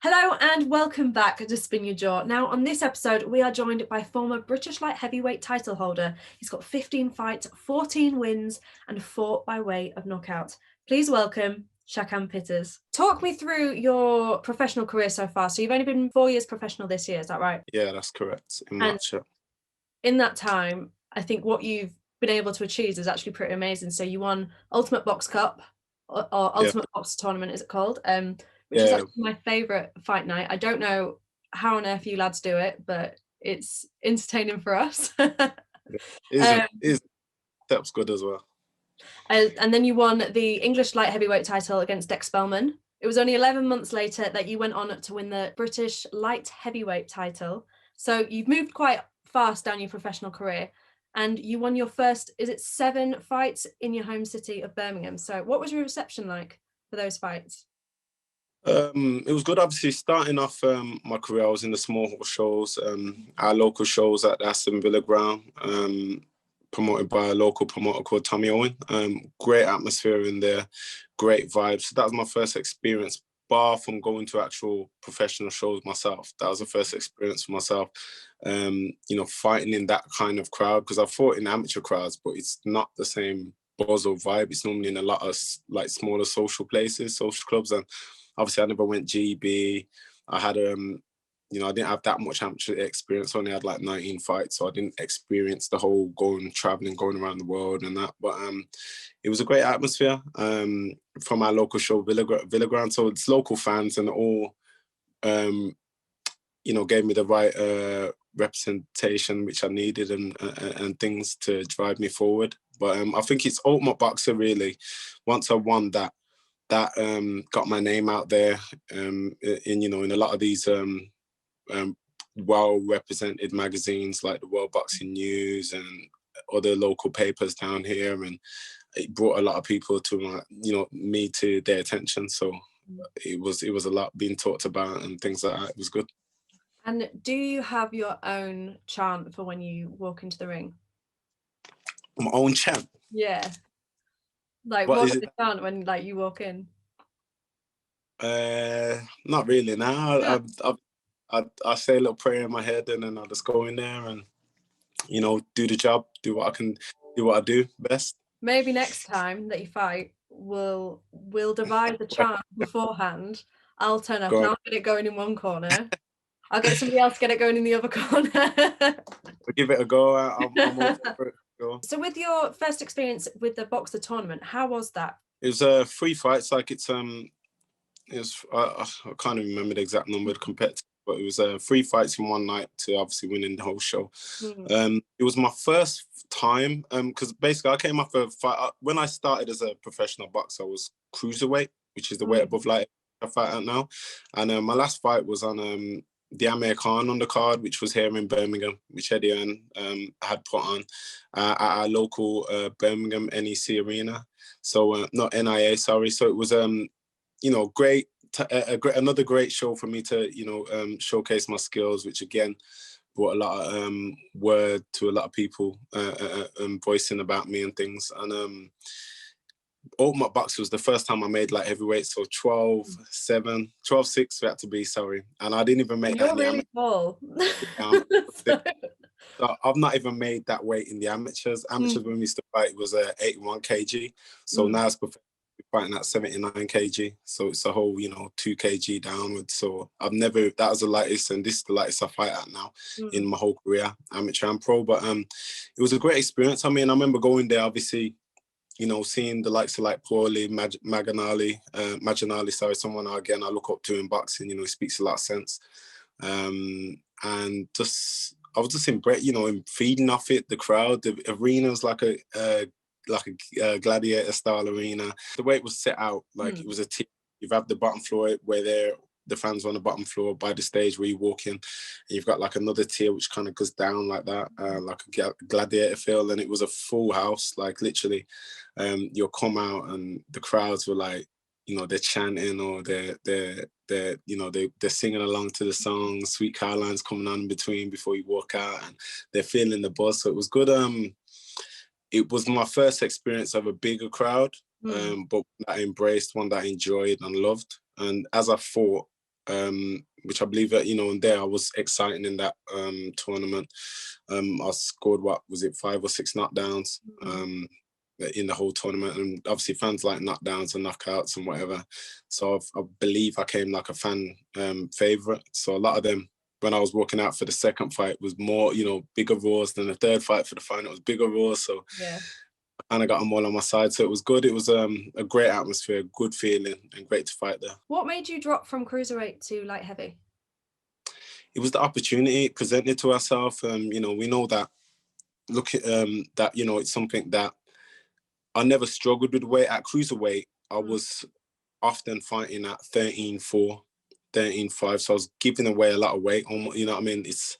Hello and welcome back to Spin Your Jaw. Now on this episode we are joined by former British light heavyweight title holder. He's got 15 fights, 14 wins and 4 by way of knockout. Please welcome Shakan Pitters. Talk me through your professional career so far. So you've only been 4 years professional this year, is that right? Yeah, that's correct. In March. In that time, I think what you've been able to achieve is actually pretty amazing. So you won Ultimate Box Cup or Ultimate Box Tournament, is it called? Which is actually my favourite fight night. I don't know how on earth you lads do it, but it's entertaining for us. That's good as well. And then you won the English light heavyweight title against Dex Spellman. It was only 11 months later that you went on to win the British light heavyweight title. So you've moved quite fast down your professional career and you won your first, is it 7 fights in your home city of Birmingham? So what was your reception like for those fights? It was good. Obviously, starting off my career, I was in the small hall shows, our local shows at the Aston Villa ground, promoted by a local promoter called Tommy Owen. Great atmosphere in there, great vibes. So that was my first experience, bar from going to actual professional shows myself. That was the first experience for myself, fighting in that kind of crowd, because I fought in amateur crowds, but it's not the same buzz or vibe. It's normally in a lot of like smaller social places, social clubs, and obviously I never went GB. I had, I didn't have that much amateur experience. I only had like 19 fights, so I didn't experience the whole traveling, going around the world and that. But it was a great atmosphere from our local show, Villa Ground. So it's local fans and all, gave me the right representation which I needed and things to drive me forward. But I think it's Ultimate Boxer really. Once I won that got my name out there in a lot of these well-represented magazines like the World Boxing News and other local papers down here, and it brought a lot of people to me to their attention. So it was a lot being talked about and things like that. It was good. And do you have your own chant for when you walk into the ring? My own chant? Yeah. Like what is the chant when like you walk in? Not really. Now I say a little prayer in my head and then I just go in there and do the job, do what I can, do what I do best. Maybe next time that you fight, we'll devise the chant beforehand. I'll turn up and I'll get it going in one corner. I'll get somebody else to get it going in the other corner. We'll give it a go. I'm all for it. Go. So with your first experience with the Boxer tournament, how was that? It was 3 fights. Like it was I can't even remember the exact number compared to, but it was 3 fights in one night to obviously winning the whole show. It was my first time because basically I came off a fight when I started as a professional boxer. I was Cruiserweight, which is the weight above light I fight at now, and my last fight was on the Amir Khan on the card, which was here in Birmingham, which Eddie Earn had put on at our local Birmingham NEC arena. So not NIA, sorry. So it was great, another great show for me to showcase my skills, which again brought a lot of word to a lot of people voicing about me and things. And Ultimate Boxer was the first time I made light heavyweight, so 12-7, 12-6 we had to be, sorry. And I didn't even make that in the really tall. So I've not even made that weight in the amateurs. Amateurs when we used to fight, it was 81 kg. So now it's fighting at 79 kg. So it's a whole, 2 kg downwards. So that was the lightest, and this is the lightest I fight at now in my whole career, amateur and pro. But it was a great experience. I mean, I remember going there, obviously, seeing the likes of like Paulie, Maginali, sorry, someone again I look up to in boxing. He speaks a lot of sense, and just I was just in feeding off it. The crowd, the arena was like a gladiator style arena. The way it was set out, like it was a tier. You've had the bottom floor where the fans on the bottom floor by the stage where you walk in, and you've got like another tier which kind of goes down like that, like a gladiator feel. And it was a full house, like literally. You'll come out and the crowds were like, they're chanting or they're singing along to the song. Sweet Caroline's coming on in between before you walk out, and they're feeling the buzz. So it was good. It was my first experience of a bigger crowd, but that I embraced, one that I enjoyed and loved. And as I fought, which I believe that, you know, and there I was exciting in that tournament. I scored, what was it, 5 or 6 knockdowns in the whole tournament, and obviously fans like knockdowns and knockouts and whatever. So I believe I came like a fan favorite. So a lot of them, when I was walking out for the second fight, was more, you know, bigger roars. Than the third fight for the final was bigger roars. So yeah, I kind of got them all on my side. So it was good. It was a great atmosphere, good feeling, and great to fight there. What made you drop from cruiserweight to light heavy? It was the opportunity presented to ourselves. You know, we know that, look at that, you know, it's something that I never struggled with weight. At cruiserweight, I was often fighting at 13.4, 13.5. So I was giving away a lot of weight. You know what I mean? It's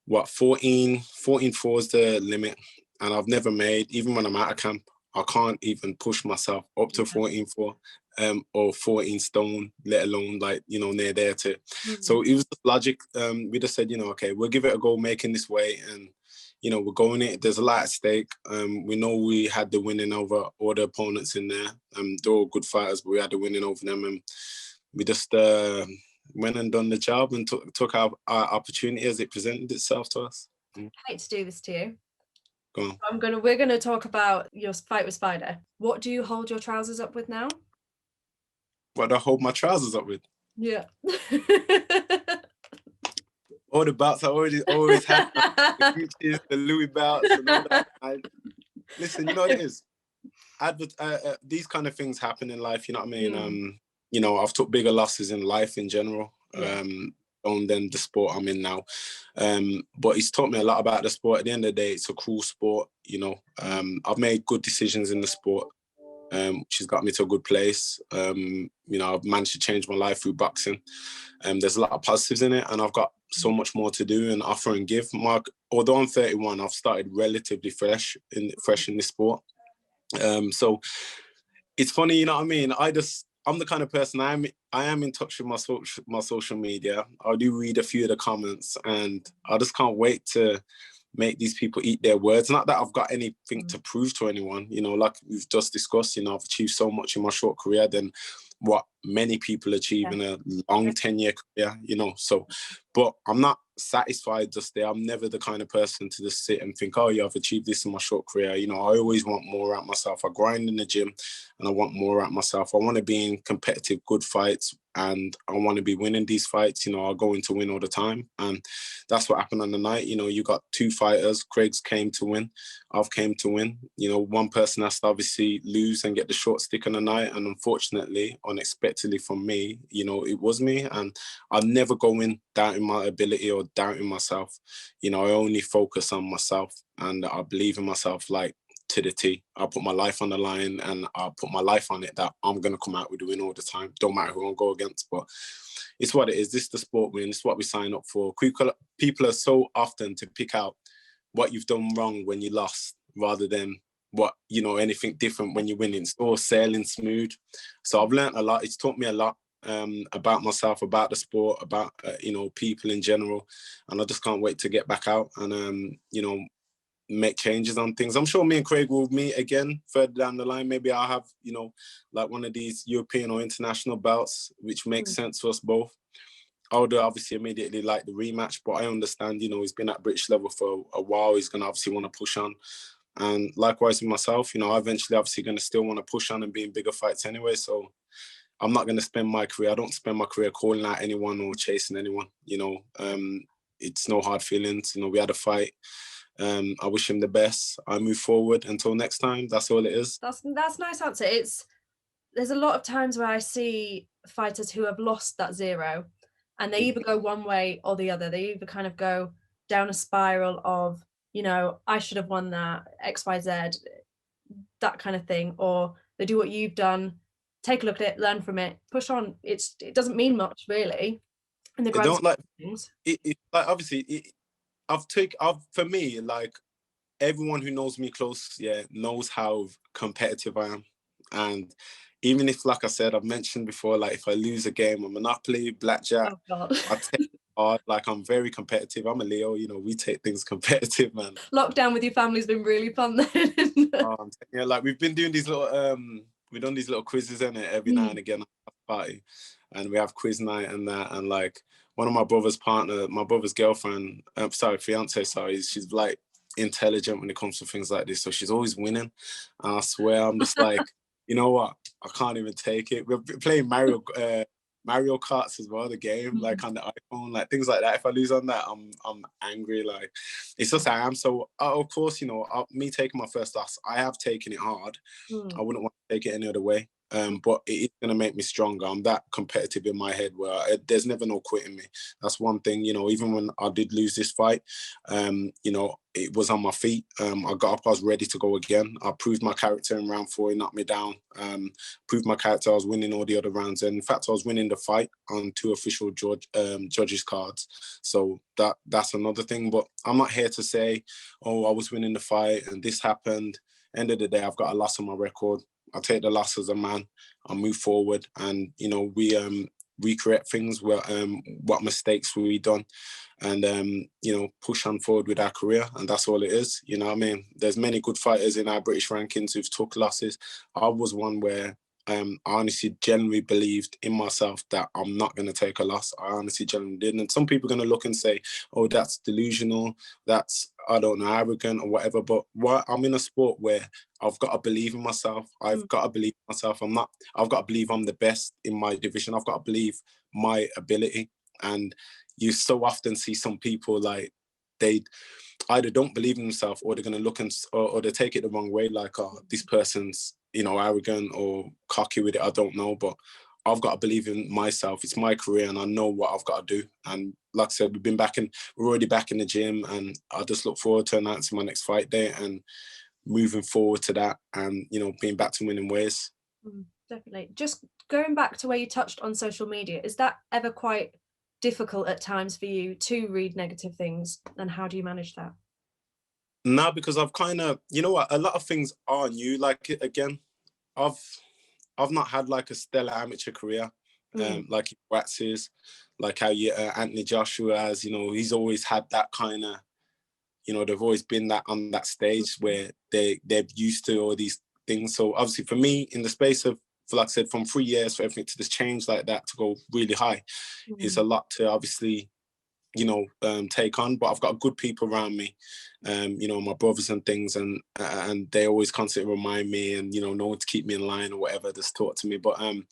what, 14.4 is the limit. And I've never made, even when I'm out of camp, I can't even push myself up to 14.4 or 14 stone, let alone like, you know, near there too. So it was the logic. We just said, you know, okay, we'll give it a go making this weight, and you know, we're going it. There's a lot at stake. We know we had the winning over all the opponents in there. They're all good fighters, but we had the winning over them, and we just went and done the job and took our opportunity as it presented itself to us. I hate to do this to you. Go on. We're gonna talk about your fight with Spider. What do you hold your trousers up with now? What do I hold my trousers up with? Yeah. All the belts I always had, the Gucci's, the Louis belts, and all that. Listen, you know what it is? These kind of things happen in life. You know what I mean? You know, I've took bigger losses in life in general. Than the sport I'm in now. But it's taught me a lot about the sport. At the end of the day, it's a cruel sport. You know, I've made good decisions in the sport, which has got me to a good place. You know, I've managed to change my life through boxing. There's a lot of positives in it, and I've got so much more to do and offer and give. Although I'm 31, I've started relatively fresh in this sport. So it's funny, you know what I mean? I'm the kind of person, I am in touch with my social media. I do read a few of the comments, and I just can't wait to make these people eat their words. Not that I've got anything to prove to anyone, you know, like we've just discussed, you know, I've achieved so much in my short career than what many people achieve in a long 10-year career, you know. So, but I'm not satisfied just there. I'm never the kind of person to just sit and think, oh yeah, I've achieved this in my short career. You know, I always want more out myself. I grind in the gym and I want more out myself. I want to be in competitive, good fights, and I want to be winning these fights. You know, I'll go in to win all the time. And that's what happened on the night. You know, you got 2 fighters. Craig's came to win. I've came to win. You know, one person has to obviously lose and get the short stick on the night. And unfortunately, unexpectedly from me, you know, it was me. And I'll never go in doubting my ability or doubting myself. You know, I only focus on myself, and I believe in myself like to the T. I put my life on the line, and I put my life on it that I'm going to come out with the win all the time. Don't matter who I go against, but it's what it is. This is the sport win. It's what we sign up for. People are so often to pick out what you've done wrong when you lost rather than what, you know, anything different when you're winning. It's all sailing smooth. So I've learned a lot. It's taught me a lot about myself, about the sport, about, you know, people in general. And I just can't wait to get back out and, you know, make changes on things. I'm sure me and Craig will meet again further down the line. Maybe I'll have, you know, like one of these European or international belts, which makes sense for us both. I would obviously immediately like the rematch, but I understand, you know, he's been at British level for a while. He's going to obviously want to push on. And likewise with myself, you know, I eventually obviously going to still want to push on and be in bigger fights anyway. So I'm not going to spend my career. I don't spend my career calling out anyone or chasing anyone, you know. It's no hard feelings. You know, we had a fight. I wish him the best. I move forward until next time. That's all it is. That's a nice answer. There's a lot of times where I see fighters who have lost that 0, and they either go one way or the other. They either kind of go down a spiral of, you know, I should have won that, XYZ, that kind of thing, or they do what you've done, take a look at it, learn from it, push on. It doesn't mean much really in the grand scheme of things. Like obviously for me, like everyone who knows me close, knows how competitive I am. And even if, like I said, I've mentioned before, like if I lose a game on Monopoly, Blackjack, I take it hard. Like I'm very competitive. I'm a Leo, you know, we take things competitive, man. Lockdown with your family's been really fun then. Like we've been doing these little, we've done these little quizzes in it every now and again at the party. and we have quiz night and that. And like one of my brother's girlfriend, fiance, she's like intelligent when it comes to things like this. So she's always winning. And I swear, I'm just like, you know what? I can't even take it. We're playing Mario Karts as well, the game, like on the iPhone, like things like that. If I lose on that, I'm angry. Like it's just I am. So of course, you know, me taking my first loss, I have taken it hard. I wouldn't want to take it any other way. But it is going to make me stronger. I'm that competitive in my head where there's never no quitting me. That's one thing, you know, even when I did lose this fight, you know, it was on my feet. I got up, I was ready to go again. I proved my character in round 4, he knocked me down. Proved my character, I was winning all the other rounds. And in fact, I was winning the fight on 2 official judges' cards. So that's another thing. But I'm not here to say, oh, I was winning the fight and this happened. End of the day, I've got a loss on my record. I take the loss as a man. I move forward, and you know we correct things. What mistakes we done, and you know push on forward with our career, and that's all it is. You know what I mean? There's many good fighters in our British rankings who've took losses. I was one where I honestly genuinely believed in myself that I'm not going to take a loss. I honestly genuinely did. And some people are going to look and say, oh, that's delusional. That's, I don't know, arrogant or whatever. But I'm in a sport where I've got to believe in myself. I've got to believe in myself. I've got to believe I'm the best in my division. I've got to believe my ability. And you so often see some people like they either don't believe in themselves or they're going to look or they take it the wrong way. Like, oh, this person's, you know, arrogant or cocky with it. I don't know, but I've got to believe in myself. It's my career and I know what I've got to do. And like I said, we're already back in the gym, and I just look forward to announcing my next fight date and moving forward to that and, you know, being back to winning ways. Definitely. Just going back to where you touched on social media, is that ever quite difficult at times for you to read negative things, and how do you manage that? No, because I've kind of, you know what, a lot of things are new. Like, again, I've not had like a stellar amateur career, like Wax's, like how Anthony Joshua has. You know, he's always had that kind of, you know, they've always been that on that stage where they're used to all these things. So obviously for me, in the space of, like I said, from 3 years for everything to just change like that to go really high, is a lot to obviously, you know, take on. But I've got good people around me, you know, my brothers and things, and they always constantly remind me and, you know to keep me in line or whatever, just talk to me. But I'm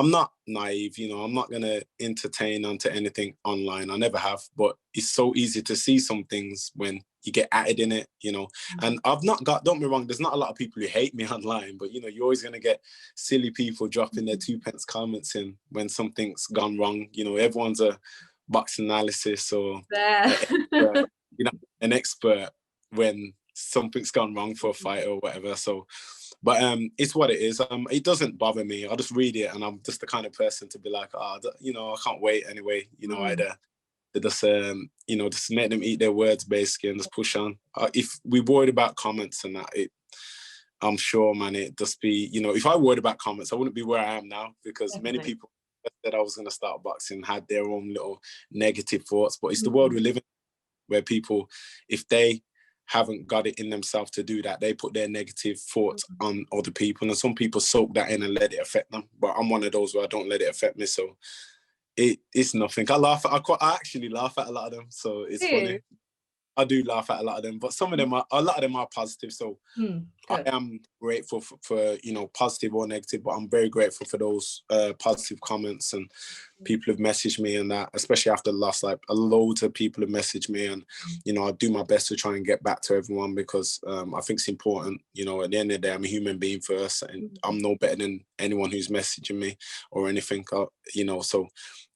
not naive, you know, I'm not going to entertain onto anything online. I never have, but it's so easy to see some things when you get added in it, you know. And I've not got, don't be wrong, there's not a lot of people who hate me online, but, you know, you're always going to get silly people dropping their 2 pence comments in when something's gone wrong. You know, everyone's a box analysis or you know, an expert when something's gone wrong for a fight or whatever. So, but it's what it is. It doesn't bother me. I just read it, and I'm just the kind of person to be like, you know, I can't wait anyway. You know, I'd just you know, just make them eat their words basically and just push on. If we worried about comments and that, I'm sure, man, it'd just be, you know, if I worried about comments, I wouldn't be where I am now, because many people that I was going to start boxing had their own little negative thoughts. But it's the world we live in, where people, if they haven't got it in themselves to do that, they put their negative thoughts on other people, and some people soak that in and let it affect them. But I'm one of those where I don't let it affect me, so it's nothing. I actually laugh at a lot of them, so it's funny. I do laugh at a lot of them, but a lot of them are positive. So I am grateful for, you know, positive or negative, but I'm very grateful for those positive comments, and people have messaged me and that, especially after the loss. Like, a load of people have messaged me, and, you know, I do my best to try and get back to everyone, because I think it's important. You know, at the end of the day, I'm a human being first, and I'm no better than anyone who's messaging me or anything, you know, so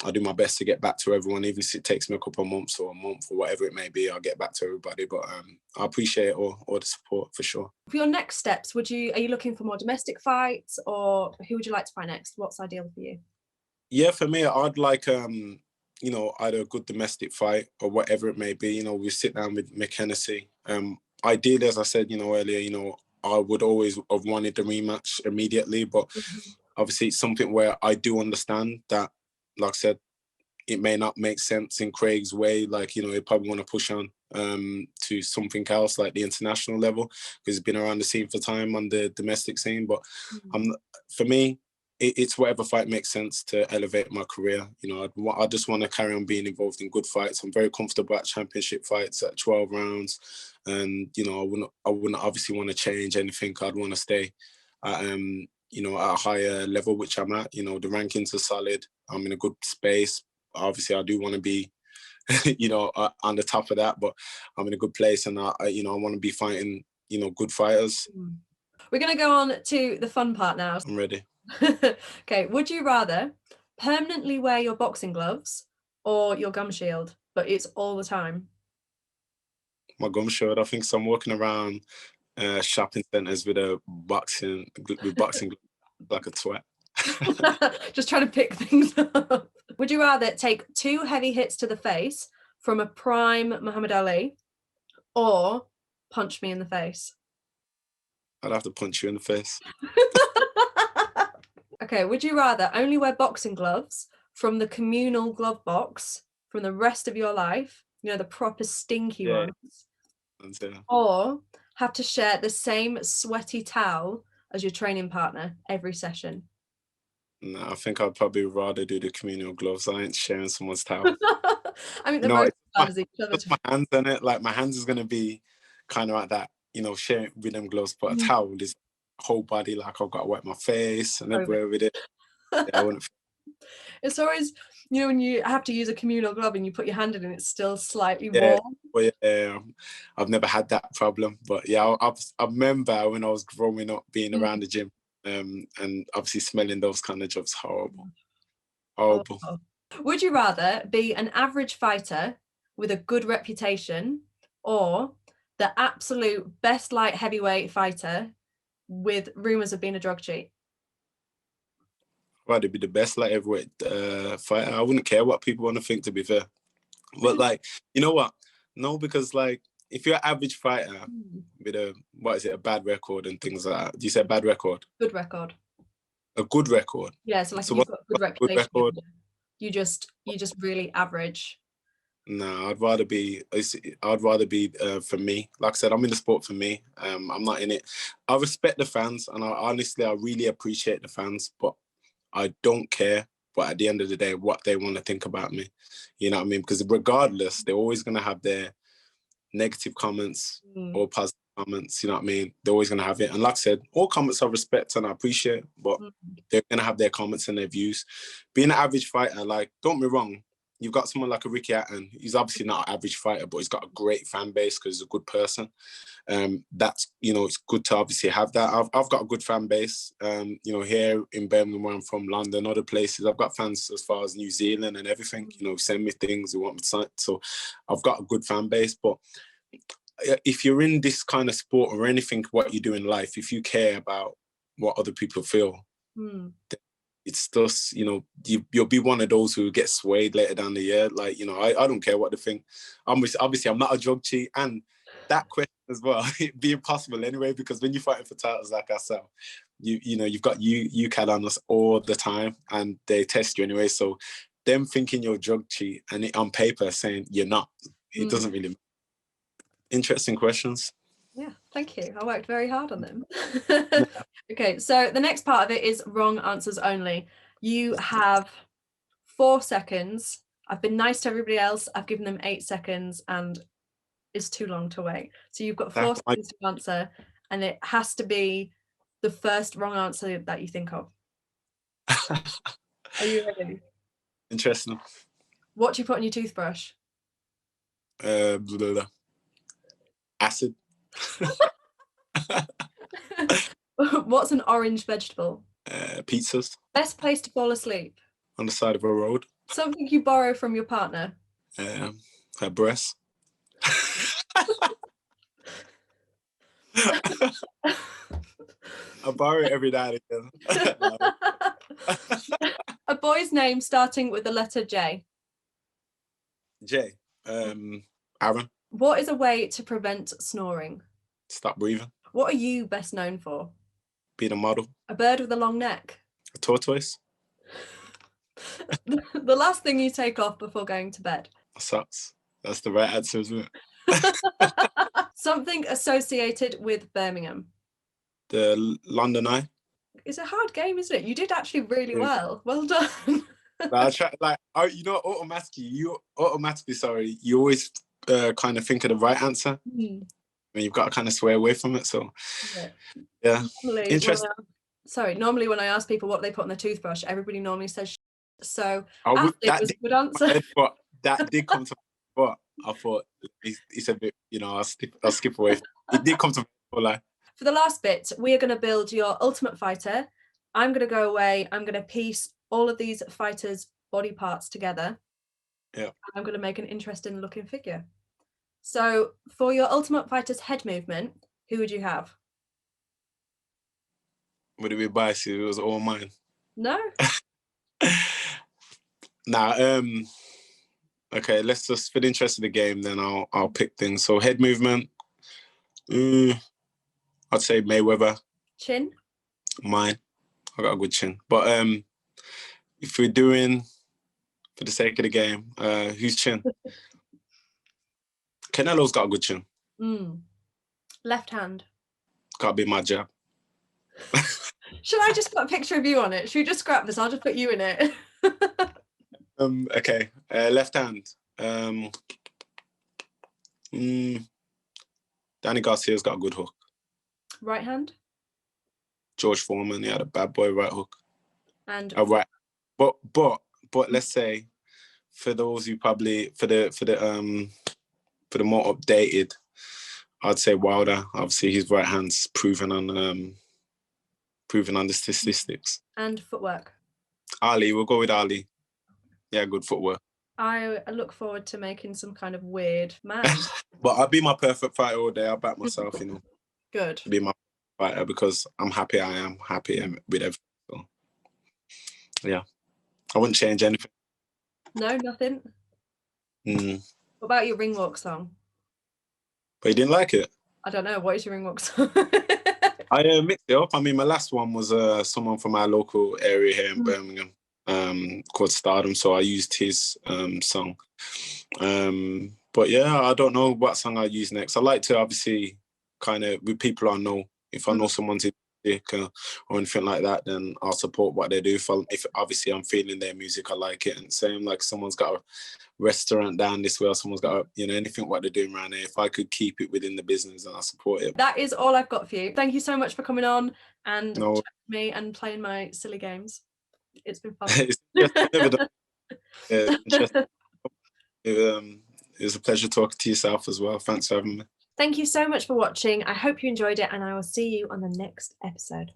I do my best to get back to everyone, even if it takes me a couple of months or a month or whatever it may be. I'll get back to everybody, but I appreciate all the support, for sure. For your next steps, are you looking for more domestic fights, or who would you like to fight next? What's ideal for you? Yeah, for me, I'd like, you know, either a good domestic fight or whatever it may be. You know, we sit down with Mick Hennessy. Ideally, as I said, you know, earlier, you know, I would always have wanted the rematch immediately, but obviously it's something where I do understand that, like I said, it may not make sense in Craig's way. Like, you know, he'd probably want to push on to something else, like the international level, because he's been around the scene for time on the domestic scene. But for me, it's whatever fight makes sense to elevate my career. You know, I just want to carry on being involved in good fights. I'm very comfortable at championship fights at 12 rounds, and you know, I wouldn't obviously want to change anything. I'd want to stay at you know, at a higher level, which I'm at. You know, the rankings are solid. I'm in a good space. Obviously, I do want to be, you know, on the top of that, but I'm in a good place, and you know, I want to be fighting, you know, good fighters. We're gonna go on to the fun part now. I'm ready. Okay, would you rather permanently wear your boxing gloves or your gum shield, but it's all the time? My gum shield. I think so. I'm walking around shopping centers with boxing like a twat. Just trying to pick things up. Would you rather take 2 heavy hits to the face from a prime Muhammad Ali or punch me in the face? I'd have to punch you in the face. Okay, would you rather only wear boxing gloves from the communal glove box from the rest of your life, you know, the proper stinky ones, or have to share the same sweaty towel as your training partner every session? No, I think I'd probably rather do the communal gloves. I ain't sharing someone's towel. I mean, they're No, both bad as each other. my hands in it. Like my hands is gonna be kind of like that, you know, sharing with them gloves. But a towel is whole body. Like I've got to wipe my face and everywhere with it. Yeah, I wouldn't. It's always, you know, when you have to use a communal glove and you put your hand in, it's still slightly Yeah, warm. well, yeah, I've never had that problem. But yeah, I remember when I was growing up being around the gym, and obviously smelling those kind of jobs. Horrible. Oh. Would you rather be an average fighter with a good reputation or the absolute best light heavyweight fighter with rumors of being a drug cheat? I'd rather be the best like heavyweight fighter. I wouldn't care what people want to think, to be fair. But like, you know what? No, because like if you're an average fighter with a bad record and things like that. Do you say bad record? Good record. A good record. Yeah, so like you've got a good reputation. Good record? You just really average. No, I'd rather be for me. Like I said, I'm in the sport for me. I'm not in it. I respect the fans, and I really appreciate the fans, but I don't care. But at the end of the day, what they want to think about me, you know what I mean? Because regardless, they're always going to have their negative comments or positive comments, you know what I mean? They're always going to have it. And like I said, all comments I respect and I appreciate, but they're going to have their comments and their views. Being an average fighter, like, don't be wrong, you've got someone like a Ricky Hatton. He's obviously not an average fighter, but he's got a great fan base because he's a good person. That's, you know, it's good to obviously have that. I've got a good fan base, you know, here in Birmingham, where I'm from, London, other places. I've got fans as far as New Zealand and everything, you know, send me things, they want me to sign. So I've got a good fan base. But if you're in this kind of sport or anything, what you do in life, if you care about what other people feel, it's just, you know, you'll be one of those who get swayed later down the year. Like, you know, I don't care what they think. Obviously, I'm not a drug cheat. And that question as well, it'd be impossible anyway, because when you're fighting for titles like ourselves, you know, you've got UCAD on us all the time and they test you anyway. So them thinking you're a drug cheat and it on paper saying you're not, it doesn't really matter. Interesting questions. Yeah, thank you. I worked very hard on them. Okay, so the next part of it is wrong answers only. You have 4 seconds. I've been nice to everybody else. I've given them 8 seconds and it's too long to wait. So you've got 4 seconds to answer and it has to be the first wrong answer that you think of. Are you ready? Interesting. What do you put on your toothbrush? Acid. What's an orange vegetable? Pizzas. Best place to fall asleep? On the side of a road. Something you borrow from your partner? Her breasts. I borrow it every night again. A boy's name starting with the letter J. J. Aaron. What is a way to prevent snoring? Stop breathing. What are you best known for? Being a model. A bird with a long neck. A tortoise. The last thing you take off before going to bed. Socks. That's the right answer, isn't it? Something associated with Birmingham. The London Eye. it's a hard game, isn't it? You did actually really Yeah. well done. I try, like, you know, automatically, sorry, you always kind of think of the right answer, and you've got to kind of sway away from it. So, yeah, interesting. Normally when I ask people what they put on their toothbrush, everybody normally says so. That was a good answer. head, but that did come to my head, but I thought it's a bit, you know, I'll skip away. It did come to my head, like. For the last bit, we are going to build your ultimate fighter. I'm going to go away. I'm going to piece all of these fighters' body parts together. Yeah. I'm going to make an interesting looking figure. So for your ultimate fighter's head movement, who would you have? Would it be biased? It was all mine. No. Nah. Okay. Let's just, for the interest of the game, then I'll pick things. So head movement. I'd say Mayweather. Chin. Mine. I got a good chin. But if we're doing, for the sake of the game, whose chin? Canelo's got a good chin. Left hand. Gotta be my jab. Should I just put a picture of you on it? Should we just scrap this? I'll just put you in it. Okay. Left hand. Danny Garcia's got a good hook. Right hand. George Foreman, he had a bad boy right hook. And right. But let's say, for those who probably for the more updated, I'd say Wilder. Obviously, his right hand's proven on the statistics. And footwork. Ali, we'll go with Ali. Yeah, good footwork. I look forward to making some kind of weird man. But I'll be my perfect fighter all day. I'll back myself, you know. Good. Be my fighter because I'm happy. I am happy with everything. So, yeah, I wouldn't change anything. No, nothing. What about your ring walk song? But you didn't like it? I don't know. What is your ring walk song? I mixed it up. I mean, my last one was someone from our local area here in Birmingham, called Stardom. So I used his song. But yeah, I don't know what song I use next. I like to obviously kind of, with people I know, if I know someone's music or anything like that, then I'll support what they do. If obviously I'm feeling their music, I like it. And same, like someone's got a restaurant down this way, or someone's got anything what they're doing around here, if I could keep it within the business, then I support it. That is all I've got for you. Thank you so much for coming on and chatting with me and playing my silly games. It's been fun. It was a pleasure talking to yourself as well. Thanks for having me. Thank you so much for watching. I hope you enjoyed it, and I will see you on the next episode.